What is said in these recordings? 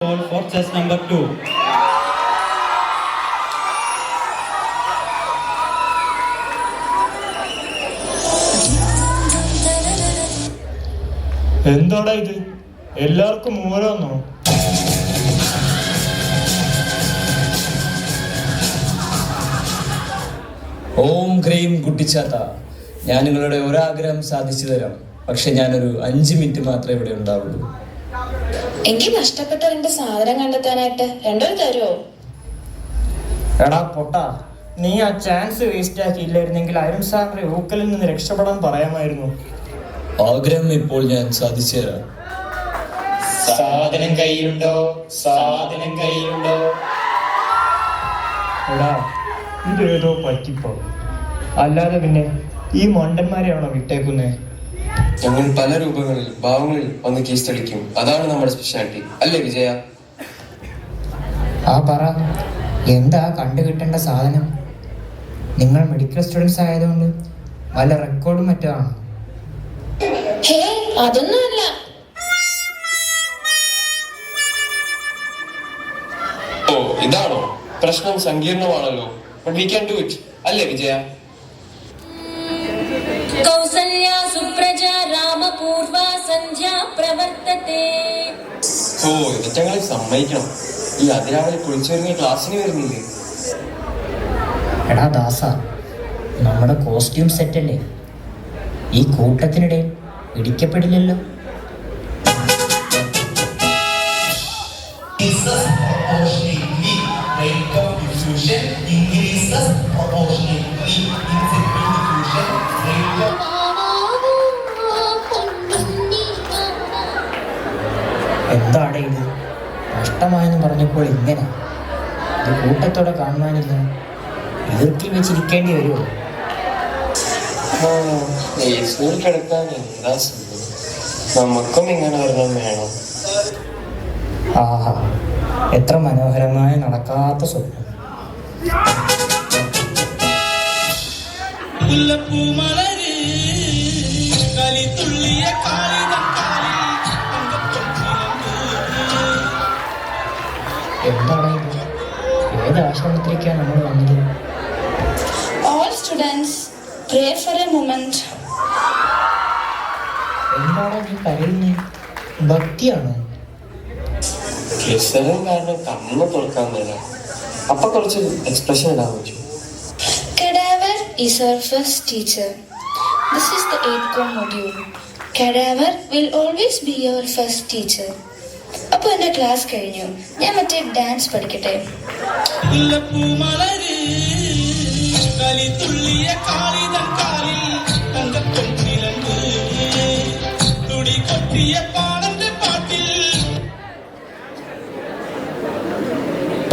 call for chess number 2. എന്താടാ ഇത്? എല്ലാവർക്കും ഓരോന്നോ? ഓം ക്രീം കുട്ടിച്ചാത്ത, ഞാൻ നിങ്ങളുടെ ഒരാഗ്രഹം സാധിച്ചു തരാം. പക്ഷെ ഞാനൊരു 5 മിനിറ്റ് മാത്രമേ ഇവിടെ ഉണ്ടാവുള്ളൂ. എനിക്ക് നഷ്ടപ്പെട്ട 2 സാധനം കണ്ടെത്താനായിട്ട് 2 തരുമോ? എടാ പൊട്ടാ, നീ ആ ചാൻസ് വേസ്റ്റ് ആക്കിയില്ലായിരുന്നെങ്കിൽ അരുൺ സാറിന്റെ ഊക്കലിൽ നിന്ന് രക്ഷപ്പെടാൻ പറയാമായിരുന്നു. ആഗ്രഹം ഇപ്പോൾ ഞാൻ സാധിച്ചു തരാം. സാധനം കയ്യിലുണ്ടോ? സാധനം കയ്യിലുണ്ടോ? എടാ, ഇതേതോ പറ്റിപ്പോ. അല്ലാതെ പിന്നെ ഈ മണ്ടന്മാരെയാണോ വിട്ടേക്കുന്നേ? ഞങ്ങൾ പല രൂപങ്ങളിൽ ഭാവങ്ങളിൽ വന്ന് കേസ് തെളിക്കും. അതാണ് നമ്മുടെ സ്പെഷ്യാലിറ്റി, അല്ലേ വിജയ? ആ പറ, എന്താ കണ്ടുകിട്ടേണ്ട സാധനം? നിങ്ങൾ മെഡിക്കൽ സ്റ്റുഡൻസ് ആയതുകൊണ്ട് വല്ല റെക്കോർഡും മറ്റോ ആണോ? ഹേ, അതൊന്നുമല്ല. ഓ, ഇതാണോ പ്രശ്നം? സങ്കീർണമാണല്ലോ. But we can do it, അല്ലേ വിജയ? കൗസല്യ സുപ്രജ രാമപൂർവ സന്ധ്യ പ്രവർത്തത്തെ. ഓ, ഇതൊക്കെ ഞങ്ങൾ സമ്മതിക്കണം. ഈ അതിരാവിലെ കുളിച്ചൊരുങ്ങി ക്ലാസ്സിന് വരുന്നില്ലേ? എടാ ദാസ, നമ്മുടെ കോസ്റ്റ്യൂം സെറ്റല്ലേ? ഈ കൂട്ടത്തിനിടെ ഇടിക്കപ്പെടില്ലല്ലോ. എന്താണ് ഇത്? നഷ്ടമായെന്ന് പറഞ്ഞപ്പോൾ ഇങ്ങനെ ഇത് കൂട്ടത്തോടെ കാണുവാനില്ല. ഈർക്കിൽ വെച്ചിരിക്കേണ്ടി വരുമോ? കിടക്കാൻ എന്താ സുഖം. നമുക്കും ഇങ്ങനെ ഒരെണ്ണം വേണം. ആഹാ, എത്ര മനോഹരമായ നടക്കാത്ത സ്വപ്നം. എന്താണ് ഇത്? ഏത് ആശ്രമത്തിലേക്കാണ് നമ്മൾ വന്നത്? All students, pray for a moment. എന്താണ് നീ കരയുന്നേ? ഭക്തിയാണോ? ക്ലിസറും കാരണം കണ്ണ് തുറക്കാൻ തരാം. അപ്പൊ കുറച്ച് എക്സ്പ്രഷൻ ഇടാൻ പറ്റും. Cadaver is our first teacher. This is the 8th core module. Cadaver will always be your first teacher. അപ്പോൾ എൻ്റെ ക്ലാസ് കഴിഞ്ഞു. ഞാൻ മറ്റേ ഡാൻസ് പഠിക്കട്ടെ.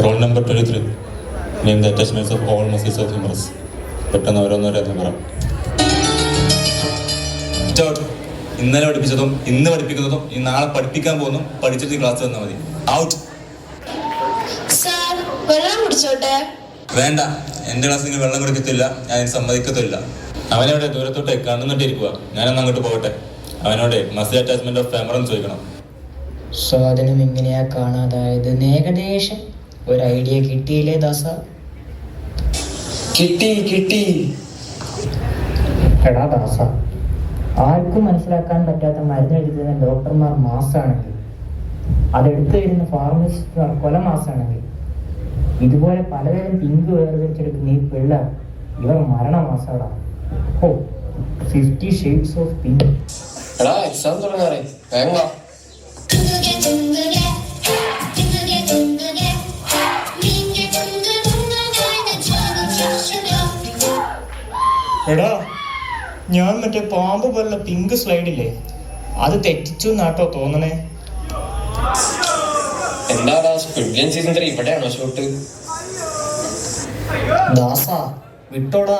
Roll number 23. Name the attachments of all muscles of humerus. പെട്ടെന്ന് ഓരോന്നോരോന്ന് പറ. ഇന്നലെ പഠിപ്പിച്ചതും ഇന്ന് പഠിപ്പിക്കുന്നതും ഈ നാളെ പഠിപ്പിക്കാൻ പോകുന്നു പഠിച്ചിട്ട് ക്ലാസ് തന്നാൽ മതി. ഔട്ട്. സാർ, വെള്ളം കുടിച്ചോട്ടെ? വേണ്ട, എന്റെ ക്ലാസ് നിങ്ങൾ വെള്ളം കുടിക്കത്തില്ല, ഞാൻ സമ്മതിക്കത്തില്ല. അവനവിടെ ദൂരത്തോട്ട് കണ്ണുന്നിട്ടിരിക്കുക. ഞാനൊന്ന് അങ്ങോട്ട് പോകട്ടെ. അവനോട് മസിൽ അറ്റാച്ച്മെന്റ് ഓഫ് ഫെമർ എന്ന് ചോദിക്കണം. സാധനം എങ്ങനെയാ കാണാതായത്? ഏകദേശം ഒരു ഐഡിയ കിട്ടിയില്ലേ ദാസ? കിട്ടി. എടാ ദാസ, ആർക്കും മനസ്സിലാക്കാൻ പറ്റാത്ത മരുന്ന് എഴുതുന്ന ഡോക്ടർമാർ മാസാണെങ്കിൽ, അതെടുത്തു തരുന്ന ഫാർമസിസ്റ്റുമാർ കൊല മാസാണെങ്കിൽ, ഇതുപോലെ പലതരം പിങ്ക് വേർതിരിച്ചെടുക്കുന്ന ഈ പിള്ളേർ ഇവർ മരണമാസാടാ. ഓ, 50 shades of pink. എടാ, എക്സാം തുടങ്ങാറേ, വേഗം വാ. എടാ, ഞാൻ മറ്റേ പാമ്പ് പോലുള്ള പിങ്ക് സ്ലൈഡില്ലേ, അത് തെറ്റിച്ചു എന്നാട്ടോ തോന്നണേ. എന്താടാ, സ്ക്വിഡ് സീസൺ 3 ഇവിടെയാണോ ഷൂട്ട്? ദാസ, വിട്ടോടാ.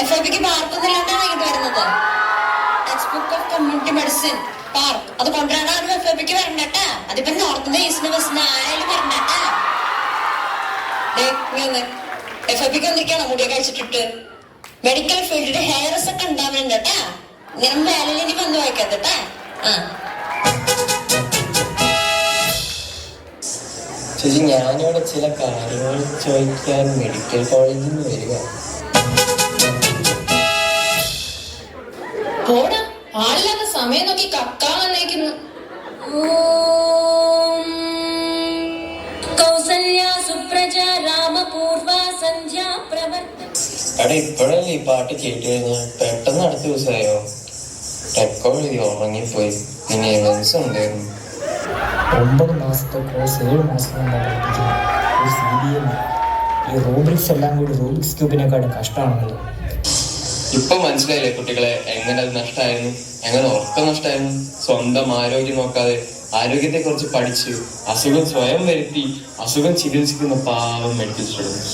FIBക്ക് പാർക്കൊന്നുമില്ലാണ്ടാണ് ഇങ്ങോട്ട് വരുന്നത്. Text book of community medicine park അത് കൊണ്ടുവരാനാണ് FIBക്ക് വരണ്ടട്ടാ. അതിപ്പോ നോർത്തിന്റെ ഈസ്റ്റിന് ബസ്സിന് ആരായാലും വരണ്ടട്ടാ. FIBക്ക് വന്നിരിക്കണം മുടിയെ കഴിച്ചിട്ടിട്ട്. മെഡിക്കൽ ഫീൽഡിൽ ഹെയർസ് ഒക്കെ ഉണ്ടാവുന്നുണ്ടട്ടാ. ഇങ്ങനെ മേലിലേക്ക് വന്ന് വായിക്കാത്തട്ടാ. ചേച്ചി, ഞാനിവിടെ ചില കാര്യങ്ങൾ ചോദിക്കാൻ മെഡിക്കൽ കോളേജിൽ നിന്ന് വരിക. പോടാ, ആളില്ലാത്ത സമയം നോക്കി കക്കാൻ വന്നേക്കുന്നു. കൗസല്യ സുപ്രജ രാമപൂർവ സന്ധ്യ പ്രവർത്തന. എടാ, ഇപ്പോഴല്ലേ ഈ പാട്ട് കേട്ട് കഴിഞ്ഞാൽ പെട്ടെന്ന് അടുത്ത ദിവസമായോ? റെക്കോർഡ് ചെയ്ത് ഉറങ്ങിപ്പോയി. പിന്നെ എവൻസ് ഉണ്ടായിരുന്നു. 9 മാസത്തെ കോഴ്സ് 7 മാസം കൊണ്ടാണ് പഠിപ്പിക്കുന്നത്. ഒരു CBA. ഈ റൂബ്രിക്സ് എല്ലാം കൂടി റൂബിക്സ് ക്യൂബിനെക്കാളും കഷ്ടമാണല്ലോ. ഇപ്പൊ മനസ്സിലായില്ലേ കുട്ടികളെ, എങ്ങനെ അത് നഷ്ടമായിരുന്നു, എങ്ങനെ ഉറക്കം നഷ്ടമായിരുന്നു. സ്വന്തം ആരോഗ്യം നോക്കാതെ ആരോഗ്യത്തെ കുറിച്ച് പഠിച്ച് അസുഖം സ്വയം വരുത്തി അസുഖം ചികിത്സിക്കുന്ന പാവം മെഡിക്കൽ സ്റ്റുഡൻസ്.